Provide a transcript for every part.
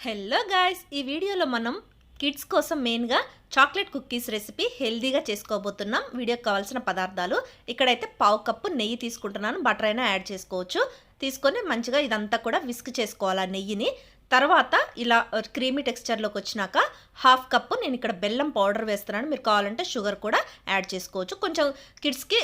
Hello guys, ఈ వీడియోలో మనం కిడ్స్ కోసం మెయిన్గా చాక్లెట్ కుక్కీస్ రెసిపీ హెల్దీగా చేసుకోబోతున్నాం. వీడియోకి కావాల్సిన పదార్థాలు ఇక్కడైతే పావు కప్పు నెయ్యి తీసుకుంటున్నాను. బటర్ అయినా యాడ్ చేసుకోవచ్చు. తీసుకొని మంచిగా ఇదంతా కూడా విస్క్ చేసుకోవాలి ఆ నెయ్యిని. తర్వాత ఇలా క్రీమీ టెక్స్చర్లోకి వచ్చినాక హాఫ్ కప్పు నేను ఇక్కడ బెల్లం పౌడర్ వేస్తున్నాను. మీరు కావాలంటే షుగర్ కూడా యాడ్ చేసుకోవచ్చు. కొంచెం కిడ్స్కి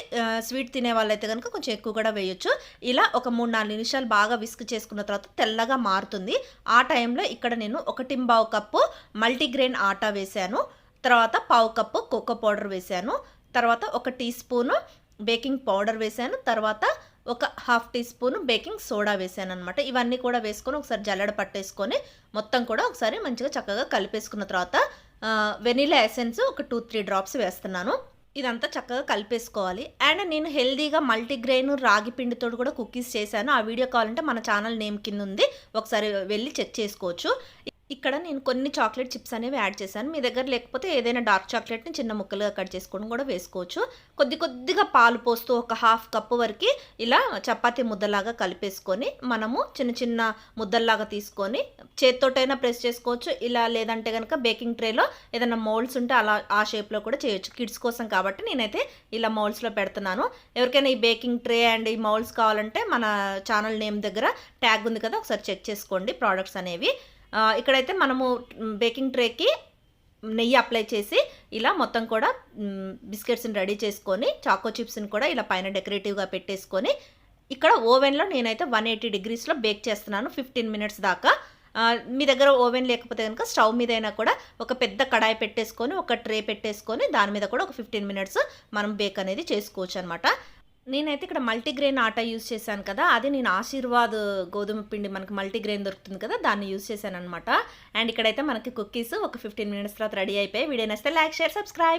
స్వీట్ తినే వాళ్ళైతే కనుక కొంచెం ఎక్కువ కూడా వేయొచ్చు. ఇలా ఒక 3-4 నిమిషాలు బాగా విస్క్ చేసుకున్న తర్వాత తెల్లగా మారుతుంది. ఆ టైంలో ఇక్కడ నేను 1.25 కప్పు మల్టీగ్రెయిన్ ఆటా వేశాను. తర్వాత పావు కప్పు కోకో పౌడర్ వేశాను. తర్వాత 1 టీ స్పూను బేకింగ్ పౌడర్ వేశాను. తర్వాత ఒక half teaspoon baking soda వేసాను అనమాట. ఇవన్నీ కూడా వేసుకొని ఒకసారి జల్లెడ పట్టేసుకొని మొత్తం కూడా ఒకసారి మంచిగా చక్కగా కలిపేసుకున్న తర్వాత వెనిలా ఎసెన్స్ ఒక 2-3 డ్రాప్స్ వేస్తున్నాను. ఇదంతా చక్కగా కలిపేసుకోవాలి. అండ్ నేను హెల్దీగా మల్టీగ్రెయిన్ రాగి పిండితో కూడా కుకీస్ చేశాను. ఆ వీడియో కావాలంటే మన ఛానల్ నేమ్ కింద ఉంది, ఒకసారి వెళ్ళి చెక్ చేసుకోవచ్చు. ఇక్కడ నేను కొన్ని చాక్లెట్ చిప్స్ అనేవి యాడ్ చేశాను. మీ దగ్గర లేకపోతే ఏదైనా డార్క్ చాక్లెట్ని చిన్న ముక్కలుగా కట్ చేసుకొని కూడా వేసుకోవచ్చు. కొద్దిగా పాలు పోస్తూ ఒక హాఫ్ కప్పు వరకు ఇలా చపాతీ ముద్దలాగా కలిపేసుకొని మనము చిన్న ముద్దల్లాగా తీసుకొని చేత్తోటైనా ప్రెస్ చేసుకోవచ్చు. ఇలా లేదంటే కనుక బేకింగ్ ట్రేలో ఏదైనా మౌల్డ్స్ ఉంటే అలా ఆ షేప్లో కూడా చేయొచ్చు. కిడ్స్ కోసం కాబట్టి నేనైతే ఇలా మౌల్డ్స్లో పెడుతున్నాను. ఎవరికైనా ఈ బేకింగ్ ట్రే అండ్ ఈ మౌల్డ్స్ కావాలంటే మన ఛానల్ నేమ్ దగ్గర ట్యాగ్ ఉంది కదా, ఒకసారి చెక్ చేసుకోండి ప్రోడక్ట్స్ అనేవి. ఇక్కడైతే మనము బేకింగ్ ట్రేకి నెయ్యి అప్లై చేసి ఇలా మొత్తం కూడా బిస్కెట్స్ని రెడీ చేసుకొని చాకో చిప్స్ని కూడా ఇలా పైన డెకరేటివ్గా పెట్టేసుకొని ఇక్కడ ఓవెన్లో నేనైతే 180 డిగ్రీస్లో బేక్ చేస్తున్నాను 15 మినిట్స్ దాకా. మీ దగ్గర ఓవెన్ లేకపోతే కనుక స్టవ్ మీద అయినా కూడా ఒక పెద్ద కడాయి పెట్టేసుకొని ఒక ట్రే పెట్టేసుకొని దాని మీద కూడా ఒక 15 మినిట్స్ మనం బేక్ అనేది చేసుకోవచ్చు అనమాట. నేనైతే ఇక్కడ మల్టీగ్రెయిన్ ఆటా యూజ్ చేశాను కదా, అది నేను ఆశీర్వాద్ గోధుమ పిండి మనకి మల్టీగ్రెయిన్ దొరుకుతుంది కదా, దాన్ని యూజ్ చేశాను అనమాట. అండ్ ఇక్కడైతే మనకి కుక్కీస్ ఒక 15 మినిట్స్ తర్వాత రెడీ అయిపోయాయి. వీడియో నచ్చితే లైక్, షేర్, సబ్స్క్రైబ్.